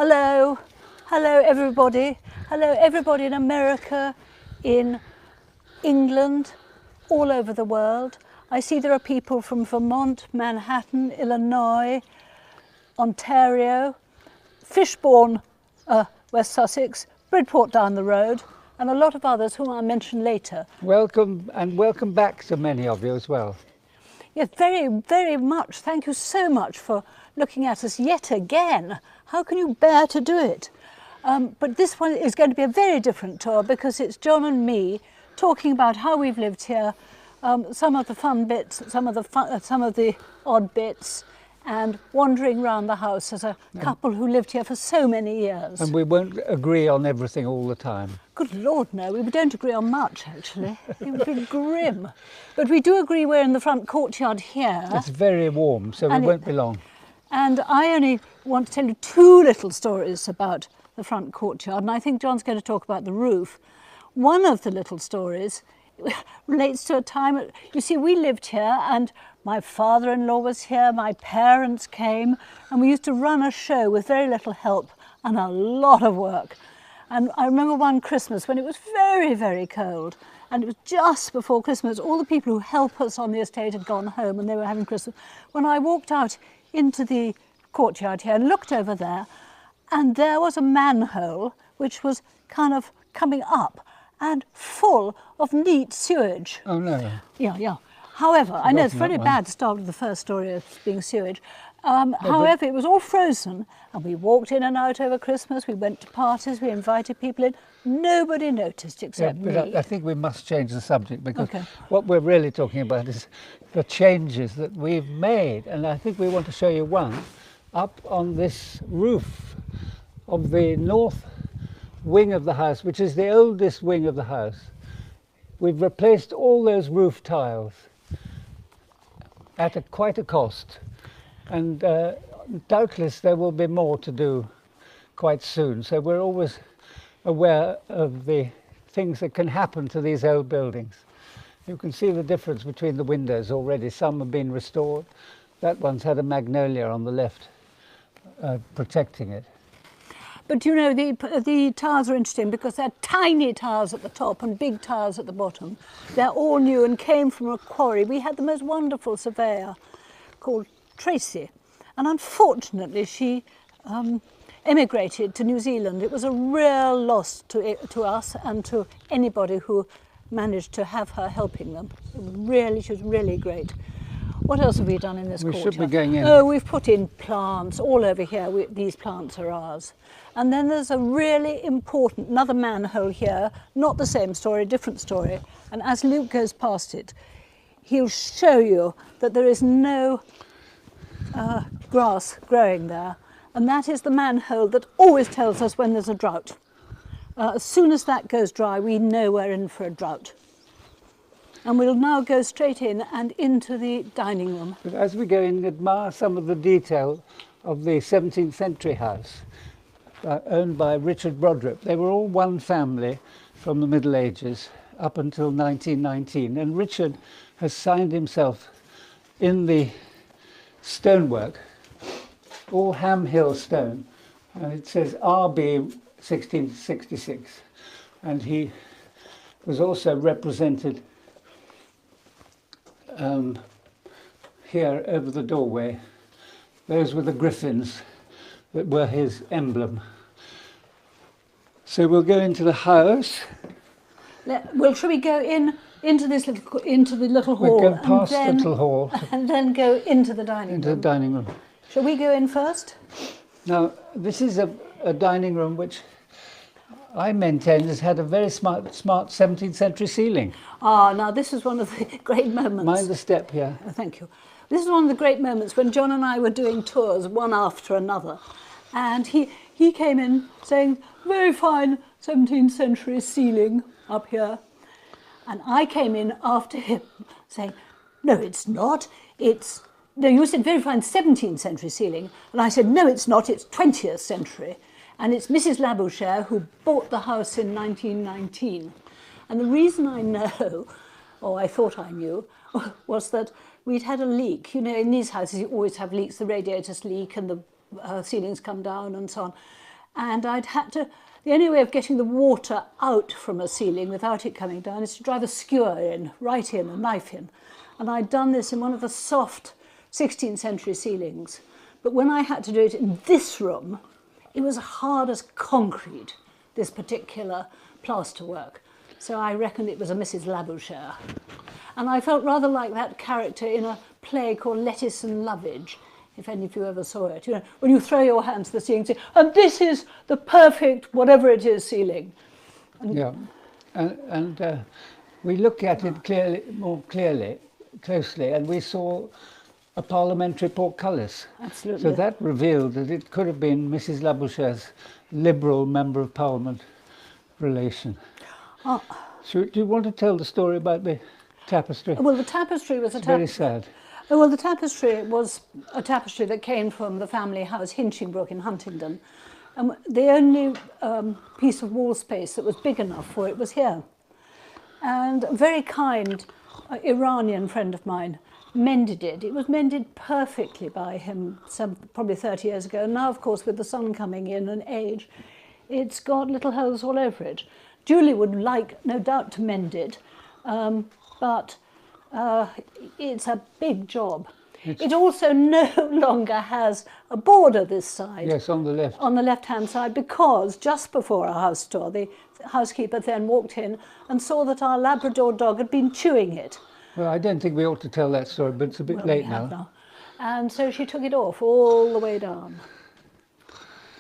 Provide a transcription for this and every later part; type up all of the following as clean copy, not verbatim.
Hello, hello everybody. Hello everybody in America, in England, all over the world. I see there are people from Vermont, Manhattan, Illinois, Ontario, Fishbourne, West Sussex, Bridport down the road, and a lot of others whom I'll mention later. Welcome, and welcome back to many of you as well. Yes, very, very much. Thank you so much for looking at us yet again. How can you bear to do it? But this one is going to be a very different tour because it's John and me talking about how we've lived here, some of the fun bits, some of the odd bits, and wandering around the house as a couple who lived here for so many years. And we won't agree on everything all the time. Good Lord, no, we don't agree on much, actually. It would be grim. But we do agree we're in the front courtyard here. It's very warm, so we won't be long. And I only want to tell you two little stories about the front courtyard, and I think John's going to talk about the roof. One of the little stories relates to a time, you see, we lived here and my father-in-law was here, my parents came, and we used to run a show with very little help and a lot of work. And I remember one Christmas when it was very, very cold, and it was just before Christmas. All the people who help us on the estate had gone home and they were having Christmas. When I walked out into the courtyard here and looked over there, and there was a manhole which was kind of coming up and full of neat sewage. Oh no. Yeah. However, I know it's a very bad start of the first story of being sewage. However, it was all frozen, and we walked in and out over Christmas. We went to parties, we invited people in. Nobody noticed except me. I think we must change the subject because what we're really talking about is the changes that we've made. And I think we want to show you one up on this roof of the north wing of the house, which is the oldest wing of the house. We've replaced all those roof tiles at quite a cost. And doubtless there will be more to do quite soon. So we're always aware of the things that can happen to these old buildings. You can see the difference between the windows already. Some have been restored. That one's had a magnolia on the left protecting it. But you know, the towers are interesting because they're tiny towers at the top and big towers at the bottom. They're all new and came from a quarry. We had the most wonderful surveyor called Tracy, and unfortunately she emigrated to New Zealand. It was a real loss to us and to anybody who managed to have her helping them. She was really great. What else have we done in this courtyard? We should be going in. Oh, we've put in plants all over here. These plants are ours. And then there's a really important, another manhole here, not the same story, different story. And as Luke goes past it, he'll show you that there is no grass growing there. And that is the manhole that always tells us when there's a drought. As soon as that goes dry, we know we're in for a drought. And we'll now go straight in and into the dining room. But as we go in, admire some of the detail of the 17th century house owned by Richard Brodripp. They were all one family from the Middle Ages up until 1919. And Richard has signed himself in the stonework, all Ham Hill stone. And it says RB 1666. And he was also represented here over the doorway. Those were the griffins that were his emblem. So we'll go into the house. Shall we go into the little hall? We'll go past the little hall. And then go into the dining room. Into the dining room. Shall we go in first? Now, this is a dining room which I maintain has had a very smart 17th century ceiling. Ah, now this is one of the great moments. Mind the step here. Oh, thank you. This is one of the great moments when John and I were doing tours, one after another. And he came in saying, very fine 17th century ceiling up here. And I came in after him saying, no, it's not. No, you said very fine 17th century ceiling. And I said, no, it's not. It's 20th century. And it's Mrs. Labouchere who bought the house in 1919. And the reason I know, or I thought I knew, was that we'd had a leak. You know, in these houses you always have leaks, the radiators leak and the ceilings come down and so on. And I'd had to, the only way of getting the water out from a ceiling without it coming down is to drive a skewer in, right in, a knife in. And I'd done this in one of the soft 16th century ceilings. But when I had to do it in this room, it was hard as concrete, this particular plaster work. So I reckoned it was a Mrs. Labouchere. And I felt rather like that character in a play called Lettuce and Lovage, if any of you ever saw it. You know, when you throw your hands to the ceiling and say, and this is the perfect whatever it is ceiling. And yeah, and we looked at it closely, and we saw a parliamentary portcullis. Absolutely. So that revealed that it could have been Mrs. Labouchere's Liberal Member of Parliament relation. Oh. So do you want to tell the story about the tapestry? Well, the tapestry was it's very sad. Well, the tapestry was a tapestry that came from the family house, Hinchingbrook in Huntingdon. And the only piece of wall space that was big enough for it was here. And a very kind Iranian friend of mine mended it. It was mended perfectly by him probably 30 years ago. And now, of course, with the sun coming in and age, it's got little holes all over it. Julie would like, no doubt, to mend it, but it's a big job. It also no longer has a border this side. Yes, on the left. On the left-hand side, because just before our house door, the housekeeper then walked in and saw that our Labrador dog had been chewing it. Well, I don't think we ought to tell that story, but it's a bit late now. And so she took it off all the way down.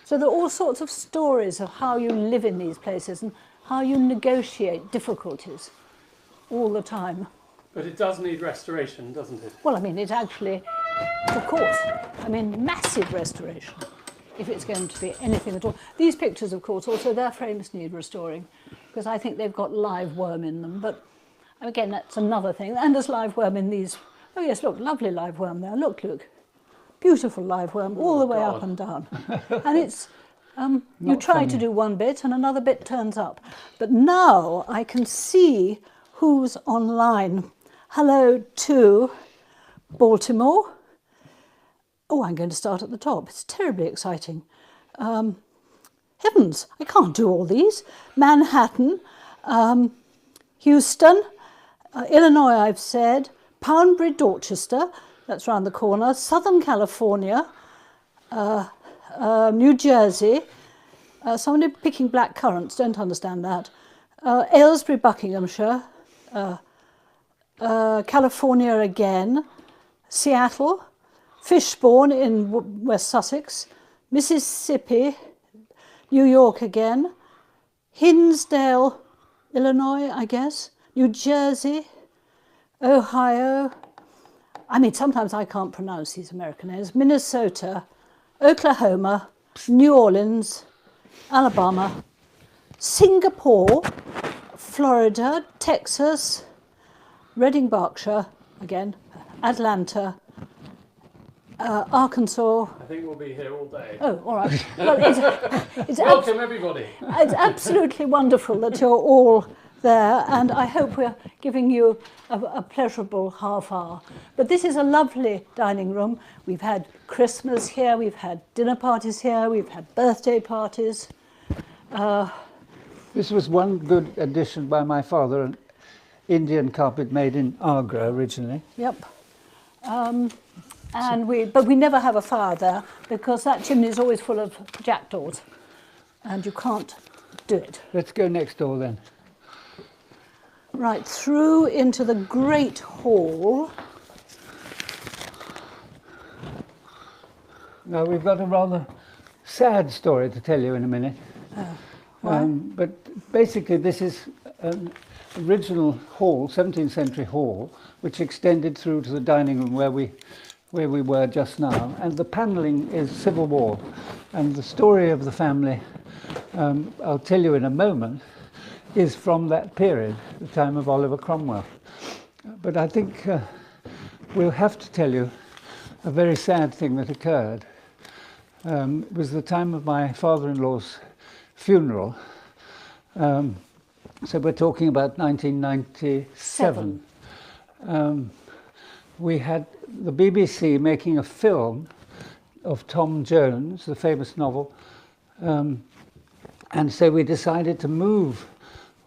So there are all sorts of stories of how you live in these places and how you negotiate difficulties all the time. But it does need restoration, doesn't it? Well, I mean, it actually, of course, I mean, massive restoration, if it's going to be anything at all. These pictures, of course, also their frames need restoring, because I think they've got live worm in them. But again, that's another thing. And there's live worm in these. Oh, yes, look, lovely live worm there. Look, Luke. Beautiful live worm, all the way up and down. And it's, you try to do one bit and another bit turns up. But now I can see who's online. Hello to Baltimore. Oh, I'm going to start at the top. It's terribly exciting. Heavens, I can't do all these. Manhattan, Houston, Illinois, I've said, Poundbury, Dorchester, that's round the corner, Southern California, New Jersey, somebody picking black currants, don't understand that, Aylesbury, Buckinghamshire, California again, Seattle, Fishbourne in West Sussex, Mississippi, New York again, Hinsdale, Illinois, I guess, New Jersey, Ohio. I mean, sometimes I can't pronounce these American names. Minnesota, Oklahoma, New Orleans, Alabama, Singapore, Florida, Texas, Reading, Berkshire, again, Atlanta, Arkansas. I think we'll be here all day. Oh, all right. Well, it's welcome, everybody. It's absolutely wonderful that you're all there, and I hope we're giving you a pleasurable half hour. But this is a lovely dining room. We've had Christmas here, we've had dinner parties here, we've had birthday parties. This was one good addition by my father, an Indian carpet made in Agra originally. Yep. But we never have a fire there because that chimney is always full of jackdaws and you can't do it. Let's go next door then. Right, through into the great hall. Now we've got a rather sad story to tell you in a minute. But basically this is an original hall, 17th century hall, which extended through to the dining room where we were just now. And the panelling is Civil War. And the story of the family, I'll tell you in a moment, is from that period, the time of Oliver Cromwell. But I think we'll have to tell you a very sad thing that occurred. It was the time of my father-in-law's funeral. So we're talking about 1997. We had the BBC making a film of Tom Jones, the famous novel, And so we decided to move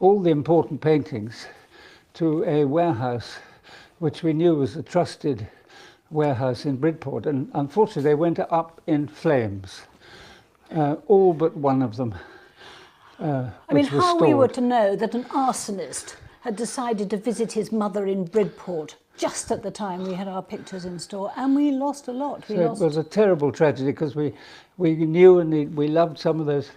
all the important paintings to a warehouse which we knew was a trusted warehouse in Bridport, and unfortunately they went up in flames, all but one of them. I mean, how we were to know that an arsonist had decided to visit his mother in Bridport just at the time we had our pictures in store, and we lost a lot. It was a terrible tragedy, because we knew and we loved some of those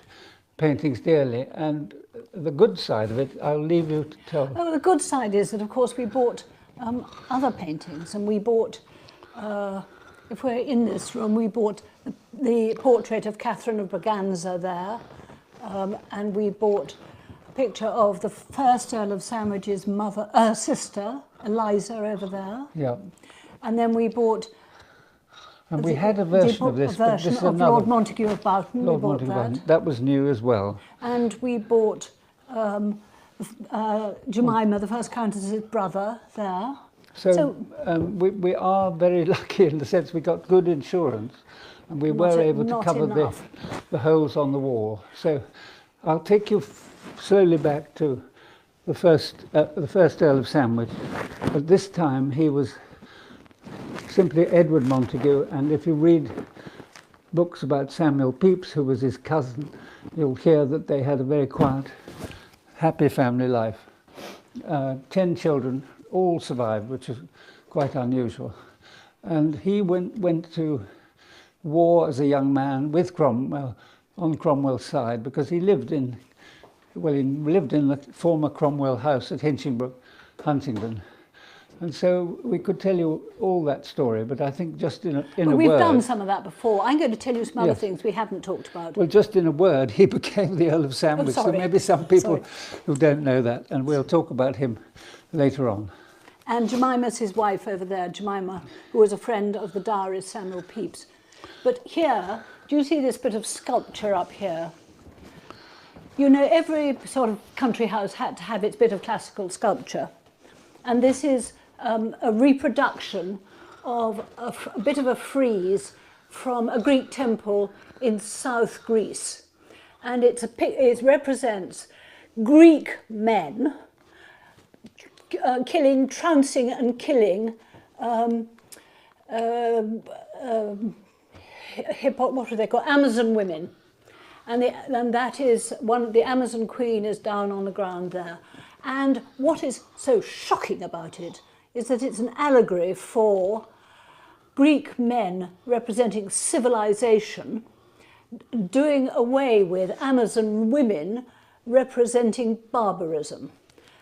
paintings dearly, and the good side of it, I'll leave you to tell. Oh, the good side is that, of course, we bought other paintings, and we bought, if we're in this room, we bought the portrait of Catherine of Braganza there, and we bought a picture of the first Earl of Sandwich's sister, Eliza, over there. Yeah. And then we bought... And we had a version of this, but this is another. Lord Montague of Boughton. Lord We bought Montague of that. Boughton. That was new as well. And we bought Jemima, the first Countess's brother, there. So we are very lucky in the sense we got good insurance, and we were able to cover the holes on the wall. So I'll take you slowly back to the first Earl of Sandwich. At this time he was simply Edward Montague, and if you read books about Samuel Pepys, who was his cousin, you'll hear that they had a very quiet, happy family life. 10 children, all survived, which is quite unusual. And he went to war as a young man with Cromwell, on Cromwell's side, because he lived in the former Cromwell house at Hinchingbrook, Huntingdon. And so we could tell you all that story, but I think just in a word... We've done some of that before. I'm going to tell you some other things we haven't talked about. Well, just in a word, he became the Earl of Sandwich. So maybe some people who don't know that, and we'll talk about him later on. And Jemima's his wife over there, Jemima, who was a friend of the diarist Samuel Pepys. But here, do you see this bit of sculpture up here? You know, every sort of country house had to have its bit of classical sculpture. And this is a reproduction of a bit of a frieze from a Greek temple in South Greece. And it represents Greek men trouncing and killing what are they called? Amazon women. And that is the Amazon queen is down on the ground there. And what is so shocking about it is that it's an allegory for Greek men representing civilization doing away with Amazon women representing barbarism.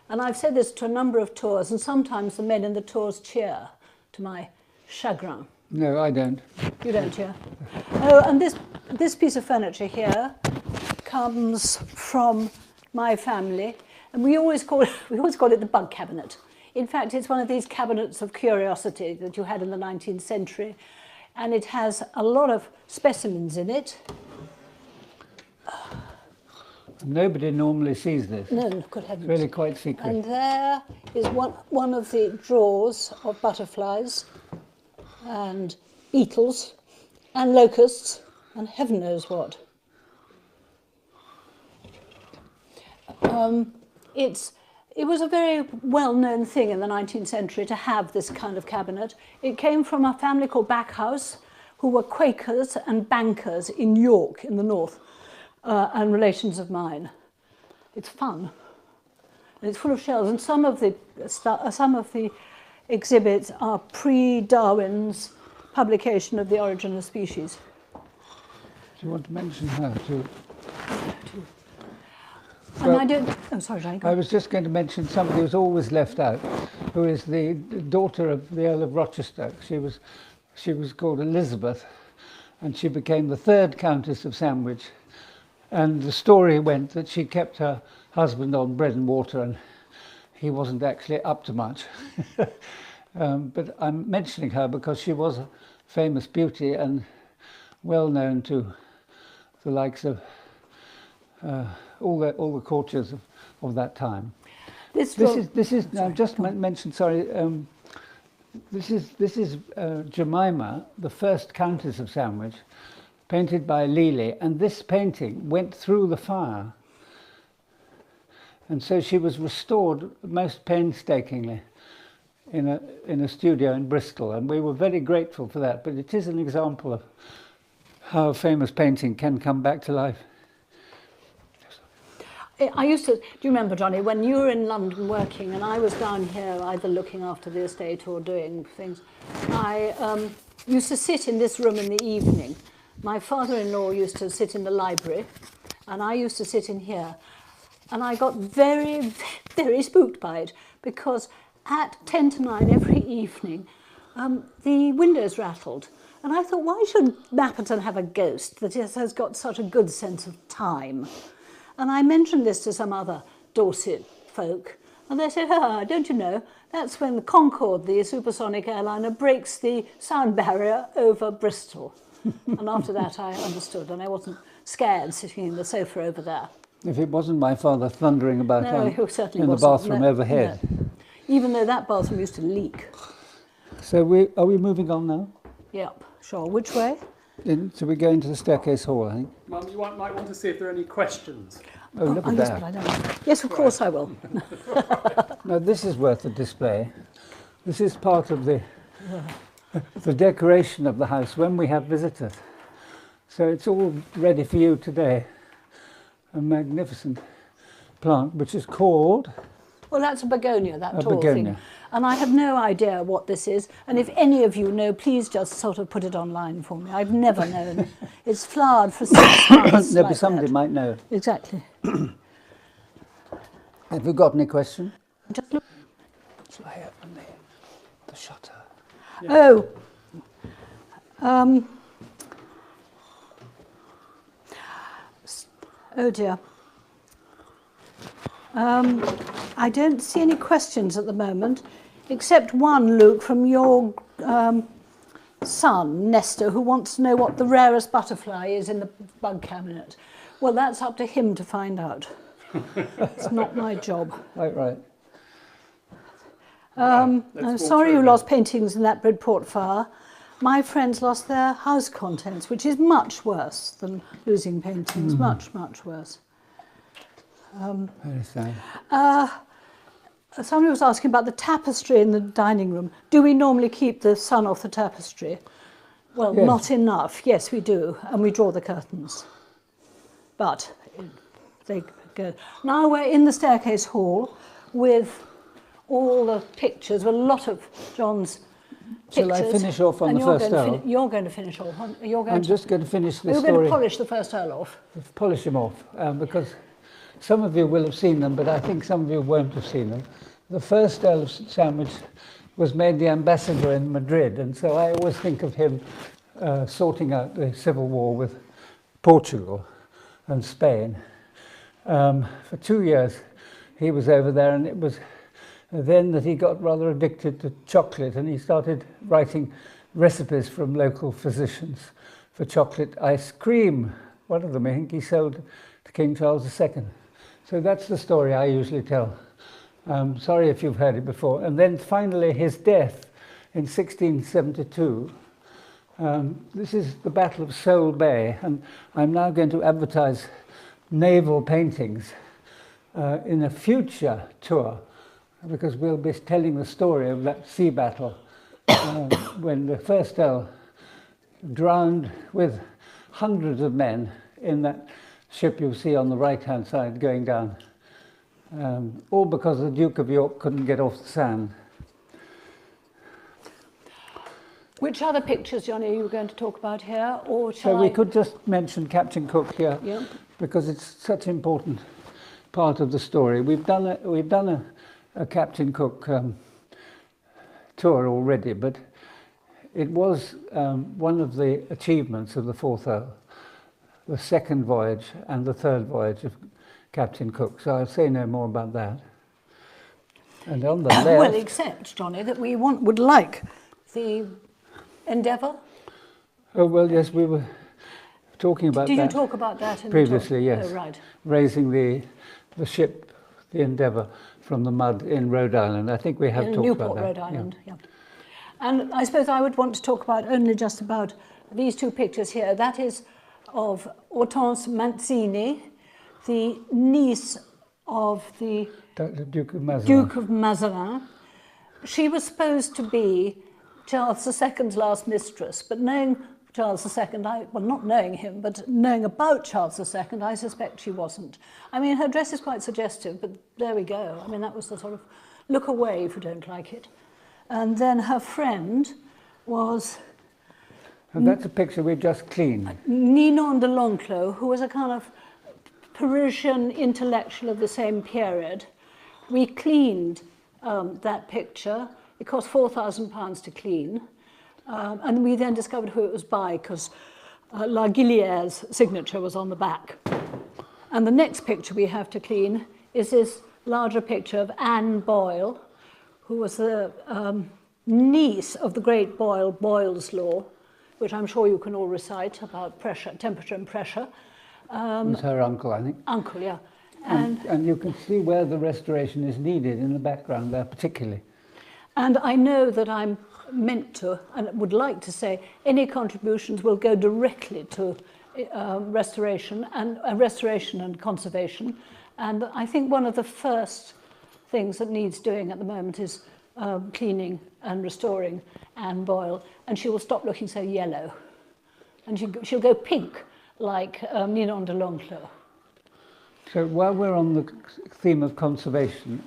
And I've said this to a number of tours, and sometimes the men in the tours cheer, to my chagrin. No, I don't. You don't cheer? Oh, and this piece of furniture here comes from my family, and we always call it the bug cabinet. In fact, it's one of these cabinets of curiosity that you had in the 19th century, and it has a lot of specimens in it. Nobody normally sees this. No, good heavens. It's really quite secret. And there is one of the drawers of butterflies and beetles and locusts and heaven knows what. It was a very well-known thing in the 19th century to have this kind of cabinet. It came from a family called Backhouse, who were Quakers and bankers in York in the north, and relations of mine. It's fun, and it's full of shells. And some of the exhibits are pre-Darwin's publication of The Origin of Species. Do you want to mention her too? And well, I don't... Oh, sorry, Jane. I was just going to mention somebody who's always left out, who is the daughter of the Earl of Rochester. She was called Elizabeth, and she became the third Countess of Sandwich. And the story went that she kept her husband on bread and water, and he wasn't actually up to much. But I'm mentioning her because she was a famous beauty and well known to the likes of all the courtiers of that time. This is now just mentioned. Sorry, this is Jemima, the first Countess of Sandwich, painted by Lely, and this painting went through the fire. And so she was restored most painstakingly in a studio in Bristol, and we were very grateful for that. But it is an example of how a famous painting can come back to life. I used to, do you remember, Johnny, when you were in London working and I was down here either looking after the estate or doing things, I used to sit in this room in the evening. My father-in-law used to sit in the library and I used to sit in here. And I got very, very spooked by it because at 10 to 9 every evening, the windows rattled. And I thought, why should Mapperton have a ghost that has got such a good sense of time? And I mentioned this to some other Dorset folk, and they said, don't you know, that's when the Concorde, the supersonic airliner, breaks the sound barrier over Bristol. And after that I understood, and I wasn't scared sitting in the sofa over there. If it wasn't my father thundering about No, in certainly the wasn't. bathroom No, overhead. no. Even though that bathroom used to leak. So are we moving on now? Yep, sure. Which way? So we go into the staircase hall, I think. Mum, you might want to see if there are any questions. Oh, look at yes, that. but I don't. Yes, of course I will. Now this is worth a display. This is part of the decoration of the house when we have visitors. So it's all ready for you today. A magnificent plant, which is called... Well, that's a begonia, that tall begonia. thing. And I have no idea what this is. And if any of you know, please just sort of put it online for me. I've never known. It's flowered for 6 months. There'll like be somebody that. might know. Exactly. Have you got any question? Just look. Shall I open the shutter? Yeah. Oh dear. I don't see any questions at the moment, except one, Luke, from your son, Nestor, who wants to know what the rarest butterfly is in the bug cabinet. Well, that's up to him to find out. It's not my job. Right. I'm sorry you lost paintings in that Bridport fire. My friends lost their house contents, which is much worse than losing paintings, much, much worse. Very sad. Somebody was asking about the tapestry in the dining room. Do we normally keep the sun off the tapestry? Well, Yes. not enough. Yes, we do, and we draw the curtains. But they go. Now we're in the staircase hall with all the pictures, with a lot of John's pictures. Shall I finish off on and the first Earl? You're going to finish off. I'm just going to finish the You're story. going to polish the first Earl off. Polish them off, because some of you will have seen them, but I think some of you won't have seen them. The first Earl of Sandwich was made the ambassador in Madrid, and so I always think of him sorting out the civil war with Portugal and Spain. For 2 years he was over there, and it was then that he got rather addicted to chocolate, and he started writing recipes from local physicians for chocolate ice cream. One of them, I think, he sold to King Charles II. So that's the story I usually tell. Sorry if you've heard it before. And then finally his death in 1672. This is the Battle of Sole Bay, and I'm now going to advertise naval paintings in a future tour, because we'll be telling the story of that sea battle when the first Earl drowned with hundreds of men in that ship you see on the right-hand side going down, all because the Duke of York couldn't get off the sand. Which other pictures, Johnny, are you going to talk about here, or shall So we could just mention Captain Cook here, Yep. because it's such an important part of the story. We've done a Captain Cook tour already, but it was one of the achievements of the fourth Earl, the second voyage and the third voyage of Captain Cook. So I'll say no more about that. And on the left... Well, except, Johnny, that we would like the Endeavour. Oh, well, yes, we were talking about that. Did you talk about that in previously, the talk? yes. Oh, right. Raising the ship, the Endeavour, from the mud in Rhode Island. I think we have In talked Newport, about that. Rhode Island, yeah. And I suppose I would want to talk about only just about these two pictures here. That is of Hortense Mancini, the niece of the Duke of Mazarin. Duke of Mazarin. She was supposed to be Charles II's last mistress, but knowing Charles II, well, not knowing him, but knowing about Charles II, I suspect she wasn't. I mean, her dress is quite suggestive, but there we go. I mean, that was the sort of look away if you don't like it. And then her friend was... And that's a picture we've just cleaned. Ninon de l'Enclos, who was a kind of Parisian intellectual of the same period. We cleaned that picture. It cost £4,000 to clean. And we then discovered who it was by, because La Guilliere's signature was on the back. And the next picture we have to clean is this larger picture of Anne Boyle, who was the niece of the great Boyle's Law, which I'm sure you can all recite about pressure, temperature and pressure. It was her uncle, I think. Uncle, yeah. And you can see where the restoration is needed in the background there particularly. And I know that I'm meant to, and would like to say, any contributions will go directly to restoration and conservation. And I think one of the first things that needs doing at the moment is cleaning and restoring Anne Boyle, and she will stop looking so yellow, and she'll go pink like Ninon de l'Enclos. So while we're on the theme of conservation,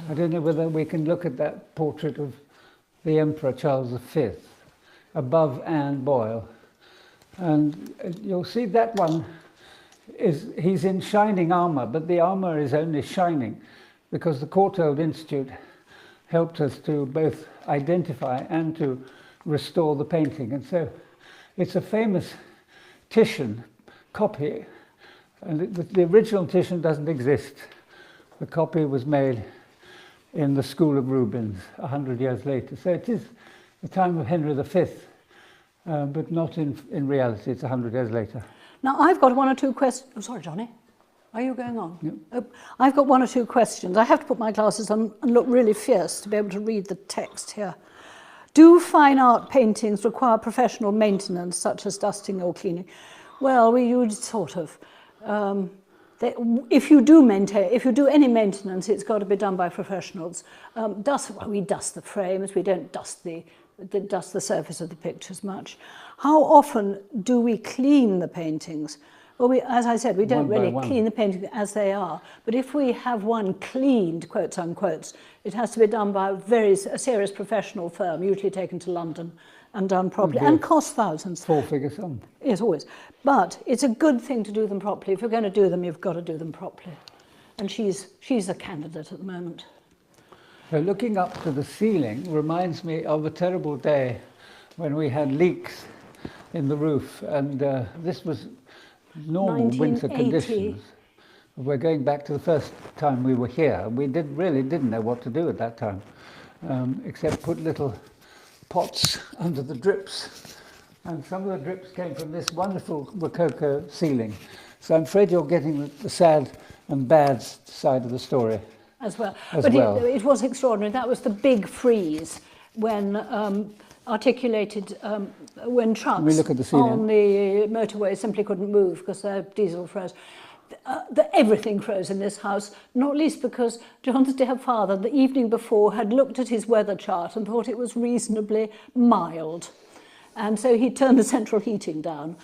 I don't know whether we can look at that portrait of the Emperor Charles V above Anne Boyle. And you'll see that one he's in shining armour, but the armour is only shining because the Courtyard Institute helped us to both identify and to restore the painting. And so it's a famous Titian copy, and the original Titian doesn't exist. The copy was made in the School of Rubens 100 years later. So it is the time of Henry V, but not in reality, it's 100 years later. Now, I've got one or two questions. Oh, sorry, Johnny. Are you going on? Yep. Oh, I've got one or two questions. I have to put my glasses on and look really fierce to be able to read the text here. Do fine art paintings require professional maintenance, such as dusting or cleaning? Well, we would sort of... if you do any maintenance, it's got to be done by professionals. We dust the frames, we don't dust the surface of the pictures much. How often do we clean the paintings? Well, as I said, we don't really clean the paintings as they are. But if we have one cleaned, quotes unquotes, it has to be done by a serious professional firm, usually taken to London and done properly, and cost thousands. Four-figure sum. Yes, always. But it's a good thing to do them properly. If you're going to do them, you've got to do them properly. And she's a candidate at the moment. So looking up to the ceiling reminds me of a terrible day when we had leaks in the roof, and this was normal winter conditions. We're going back to the first time we were here. We really didn't know what to do at that time, except put little pots under the drips, and some of the drips came from this wonderful Rococo ceiling. So I'm afraid you're getting the sad and bad side of the story as well. It was extraordinary. That was the big freeze when articulated when trucks on the motorway simply couldn't move because their diesel froze. Everything froze in this house, not least because John's dear father, the evening before, had looked at his weather chart and thought it was reasonably mild. And so he turned the central heating down.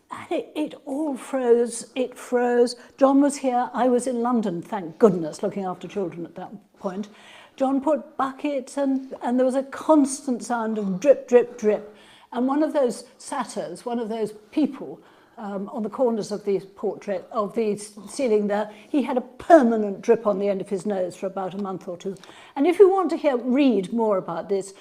And it all froze, it froze. John was here, I was in London, thank goodness, looking after children at that point. John put buckets and there was a constant sound of drip, drip, drip. And one of those satyrs, one of those people, on the corners of the portrait, of the ceiling there, he had a permanent drip on the end of his nose for about a month or two. And if you want to read more about this,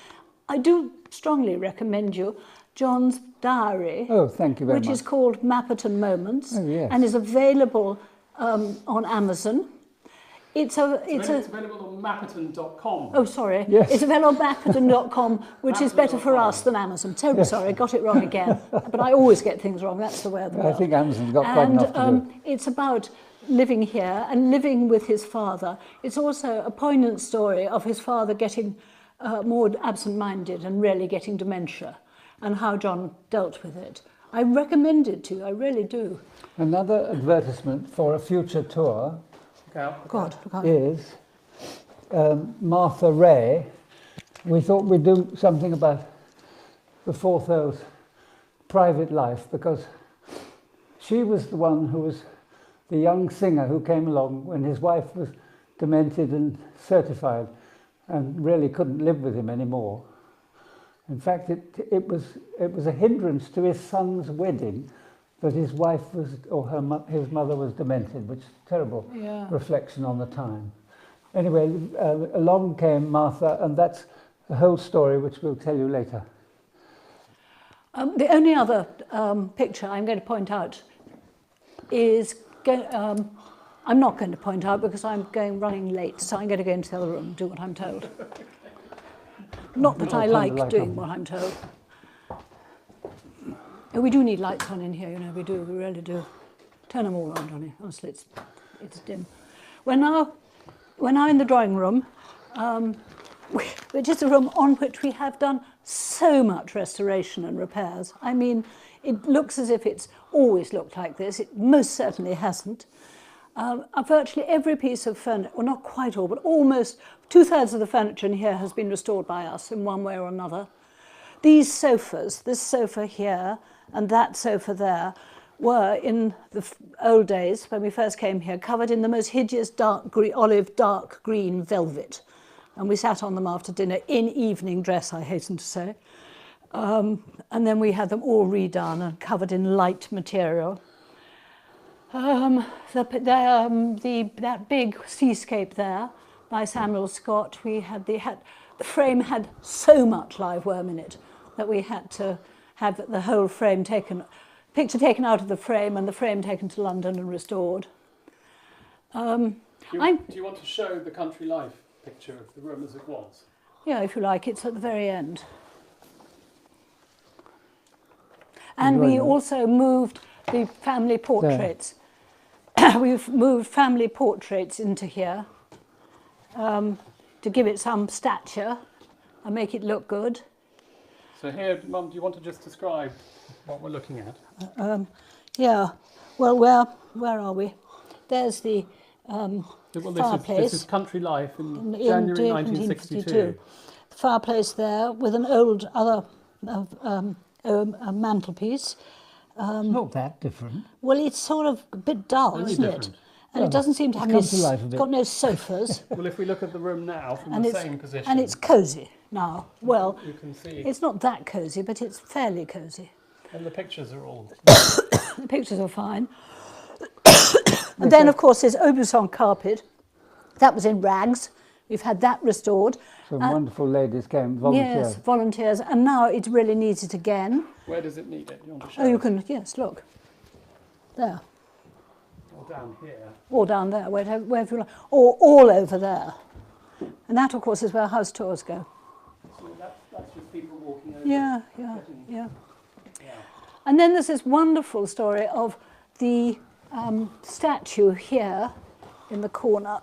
I do strongly recommend you John's diary. Oh, thank you very much. Which is called Mapperton Moments, and is available on Amazon. It's available on Mapperton.com. Oh, sorry. Yes. It's available on Mapperton.com, which is better for us than Amazon. Terribly sorry, I got it wrong again. But I always get things wrong. That's the way of the world. I think Amazon's got quite enough to do. It's about living here and living with his father. It's also a poignant story of his father getting more absent-minded and really getting dementia, and how John dealt with it. I recommend it to you, I really do. Another advertisement for a future tour God, look out. is Martha Ray. We thought we'd do something about the fourth Earl's private life, because she was the one who was the young singer who came along when his wife was demented and certified and really couldn't live with him anymore. In fact, it was a hindrance to his son's wedding that his wife was, or his mother was demented, which is a terrible reflection on the time. Anyway, along came Martha, and that's the whole story, which we'll tell you later. The only other picture I'm going to point out is, I'm not going to point out because I'm running late, so I'm going to go into the other room and do what I'm told. Not that I like doing what I'm told. Oh, we do need lights on in here, you know, we really do. Turn them all on, Johnny, honestly, it's dim. We're now in the drawing room, which is a room on which we have done so much restoration and repairs. I mean, it looks as if it's always looked like this. It most certainly hasn't. Virtually every piece of furniture, well, not quite all, but almost 2/3 of the furniture in here has been restored by us in one way or another. These sofas, this sofa here and that sofa there, were in the old days when we first came here covered in the most hideous olive dark green velvet, and we sat on them after dinner in evening dress, I hasten to say, and then we had them all redone and covered in light material. That big seascape there by Samuel Scott, the frame had so much live worm in it that we had to have the whole frame picture taken out of the frame and the frame taken to London and restored. Do you want to show the country life picture of the room as it was? Yeah, if you like, it's at the very end. And we also moved the family portraits. We've moved family portraits into here to give it some stature and make it look good. So here, Mum, do you want to just describe what we're looking at? Yeah. Well, where are we? There's the fireplace. This is country life in January 1962. The fireplace there with an old a mantelpiece. It's not that different. Well, it's sort of a bit dull, Very isn't different. it? And it doesn't seem to have it's got no sofas. Well, if we look at the room now from the same position, and it's cosy now. Well, you can see it's not that cosy, but it's fairly cosy. And the pictures are all. The pictures are fine. And then, of course, there's Aubusson carpet. That was in rags. We've had that restored. Some wonderful ladies came, volunteers. Yes, volunteers. And now it really needs it again. Where does it need it? You want to show Oh, you us? can, yes, look. There. Or down here. Or down there, wherever you like. Or all over there. And that, of course, is where house tours go. So that's just people walking over. Yeah. And then there's this wonderful story of the statue here in the corner,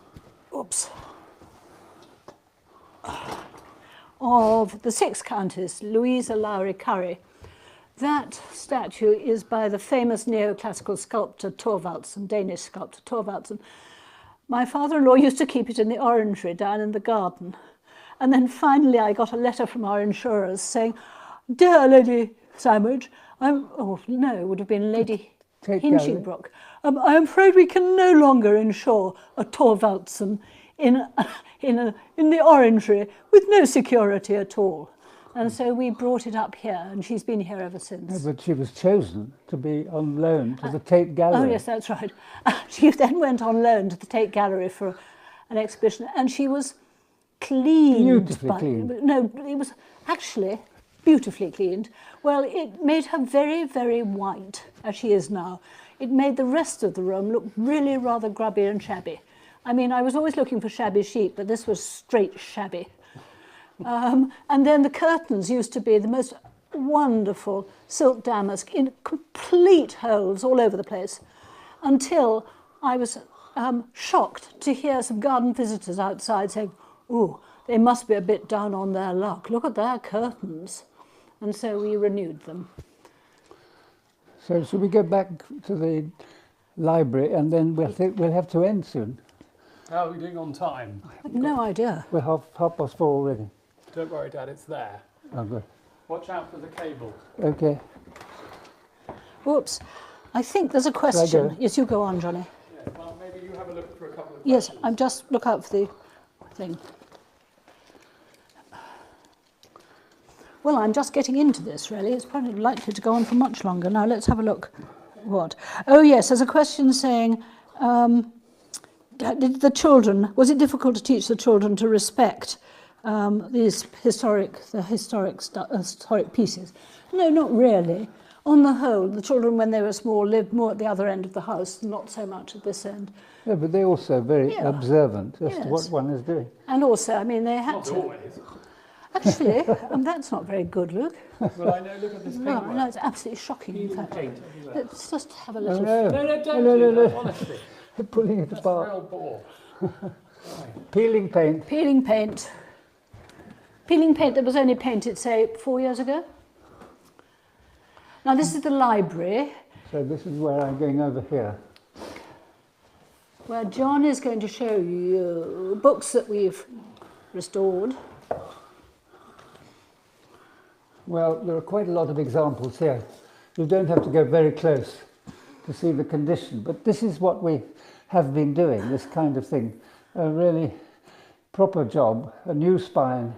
of the sixth Countess, Louisa Lowry Curry. That statue is by the famous neoclassical sculptor Thorvaldsen, Danish sculptor Thorvaldsen. My father-in-law used to keep it in the orangery down in the garden. And then finally I got a letter from our insurers saying, "Dear Lady Sandwich," it would have been Lady Hinchingbrook. "I am afraid we can no longer insure a Thorvaldsen in the orangery with no security at all." And so we brought it up here, and she's been here ever since. No, but she was chosen to be on loan to the Tate Gallery. Oh, yes, that's right. She then went on loan to the Tate Gallery for an exhibition, and she was cleaned. Beautifully cleaned. No, it was actually beautifully cleaned. Well, it made her very, very white, as she is now. It made the rest of the room look really rather grubby and shabby. I mean, I was always looking for shabby chic, but this was straight shabby. And then the curtains used to be the most wonderful silk damask in complete holes all over the place, until I was shocked to hear some garden visitors outside saying, "Ooh, they must be a bit down on their luck. Look at their curtains." And so we renewed them. So should we go back to the library and then we'll have to end soon? How are we doing on time? I've no idea. We're half past 4 already. Don't worry, Dad, it's there. Oh, good. Watch out for the cable. Okay. Whoops. I think there's a question. Yes, you go on, Johnny. Yeah, well, maybe you have a look for a couple of Yes, questions. I'm just look out for the thing. Well, I'm just getting into this, really. It's probably likely to go on for much longer. Now, let's have a look. What? Oh, yes, there's a question saying, did the children, was it difficult to teach the children to respect these historic pieces? No, not really. On the whole, the children, when they were small, lived more at the other end of the house, not so much at this end. Yeah, but they're also very observant as to what one is doing. And also, I mean, they had Not to. always. Actually, that's not very good, Luke. Well, I know, look at this No, paintwork. no, it's absolutely shocking, in fact. Paint everywhere. Let's just have a Oh, little... no. No, don't No, do no, that, no. honestly. They're pulling it That's apart. real bore. Right. Peeling paint. Peeling paint. Peeling paint that was only painted, say, 4 years ago. Now, this is the library, So this is where I'm going over here. where John is going to show you books that we've restored. Well, there are quite a lot of examples here. You don't have to go very close to see the condition, but this is what we have been doing, this kind of thing. A really proper job, a new spine,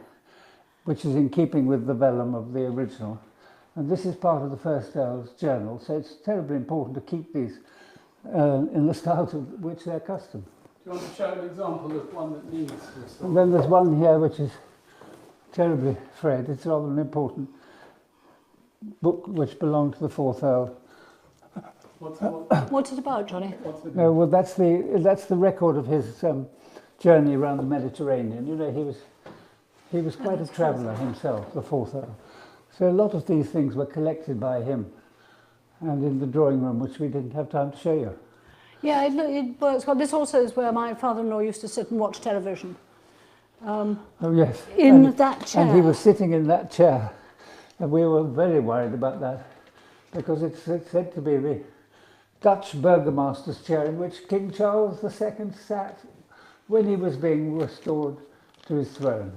which is in keeping with the vellum of the original. And this is part of the first Earl's journal, so it's terribly important to keep these in the style to which they're accustomed. Do you want to show an example of one that needs restored? And then there's one here which is terribly frayed. It's rather an important book which belonged to the fourth Earl. What's it about, Johnny? What's the No, well, that's the record of his journey around the Mediterranean. You know, he was quite a traveller himself, the fourth Earl. So a lot of these things were collected by him, and in the drawing room, which we didn't have time to show you. Yeah, it works well. This also is where my father-in-law used to sit and watch television. Oh yes, That chair. And he was sitting in that chair, and we were very worried about that, because it's said to be the Dutch burgomaster's chair in which King Charles II sat when he was being restored to his throne.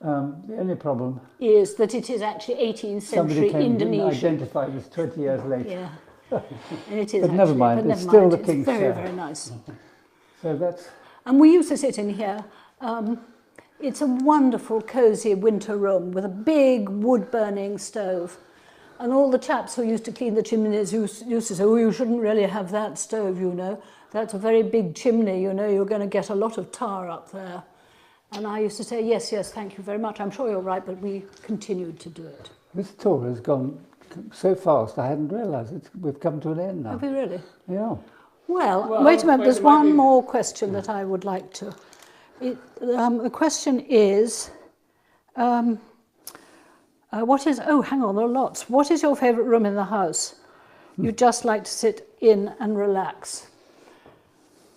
The only problem is that it is actually 18th century somebody came and Indonesian. identified this 20 years later. Yeah, and it is. But never mind, it's still the king's very, chair. very nice. So that's And we used to sit in here. It's a wonderful, cosy winter room with a big wood-burning stove. And all the chaps who used to clean the chimneys used to say, oh, you shouldn't really have that stove, you know. That's a very big chimney, you know, you're going to get a lot of tar up there. And I used to say, yes, yes, thank you very much. I'm sure you're right, but we continued to do it. this tour has gone so fast. I hadn't realised we've come to an end now. Have we really? Yeah. Well, wait a moment. There's it might one be- more question that I would like to. The question is, what is? Oh, hang on, there are lots. What is your favourite room in the house? You just like to sit in and relax.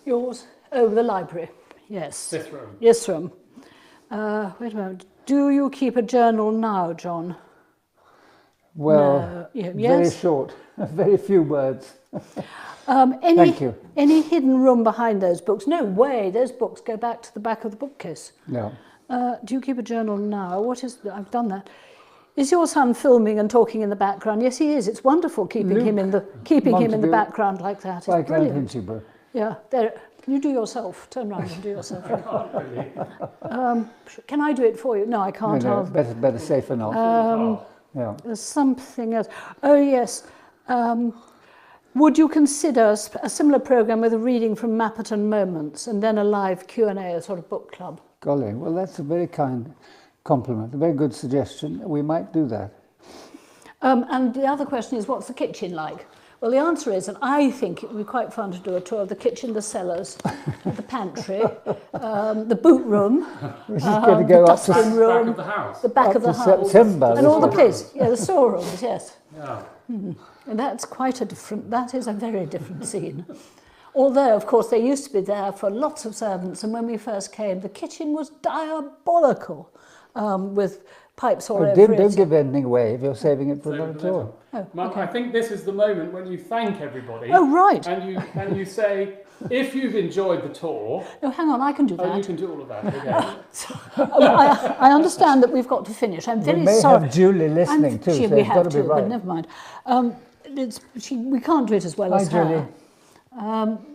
Yours? Oh, the library. Yes. This room. This room. Wait a moment. Do you keep a journal now, John? Well, No. Yeah, very yes. short, very few words. Any, Thank you. Any hidden room behind those books? No way. Those books go back to the back of the bookcase. Yeah. Do you keep a journal now? What is? I've done that. Is your son filming and talking in the background? Yes, he is. It's wonderful keeping him in the Montague, background like that. It's Like brilliant. Hinchinbrook. Yeah. There. Can you do yourself? Turn around and do yourself. Can I do it for you? No, I No, can't. no, I'll- better safe than not. Yeah. There's something else. Oh, yes. Would you consider a similar programme with a reading from Mapperton Moments and then a live Q&A, a sort of book club? Golly, well, that's a very kind compliment, a very good suggestion. We might do that. And the other question is, what's the kitchen like? Well, the answer is, and I think it would be quite fun to do a tour of the kitchen, the cellars, the pantry, the boot room, This is going to go the up to, dustbin Back room, of the house. the back up of the to house, September. and this all the one. places. Yeah, the storerooms, yes. Yeah. And that's quite a different, that is a very different scene. Although, of course, they used to be there for lots of servants, and when we first came, the kitchen was diabolical, with pipes all Oh, over don't it. give anything away if you're saving it for So another the tour. letter. Oh, Mum, okay. I think this is the moment when you thank everybody. Oh, right. And you say, if you've enjoyed the tour. Oh, hang on, I can do Oh, that. you can do all of that. Okay. I understand that we've got to finish. I'm very We may sorry. have Julie listening too, so we it's got have to be to, right. but never mind. We can't do it as well Hi, as her. Julie.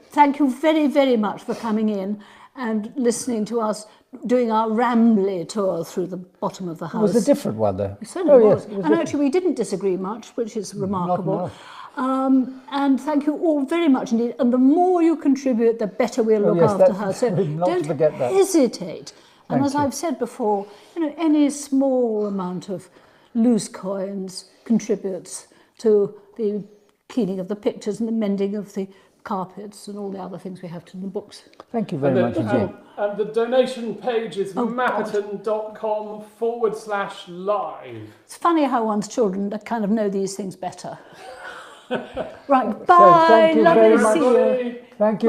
Thank you very, very much for coming in and listening to us doing our rambly tour through the bottom of the It house. was a different one, though. It certainly was. Yes, it was And different. actually, we didn't disagree much, which is remarkable. enough. And thank you all very much indeed. And the more you contribute, the better we'll look yes, after that's- her. So not to don't forget that. hesitate. And Thank as you. I've said before, any small amount of loose coins contributes to the cleaning of the pictures and the mending of the carpets and all the other things we have to do in the books. Thank you very much indeed. And the donation page is Oh, mapperton.com/live. It's funny how one's children kind of know these things better. Right, So bye. thank you Lovely very to much. see you. Thank you.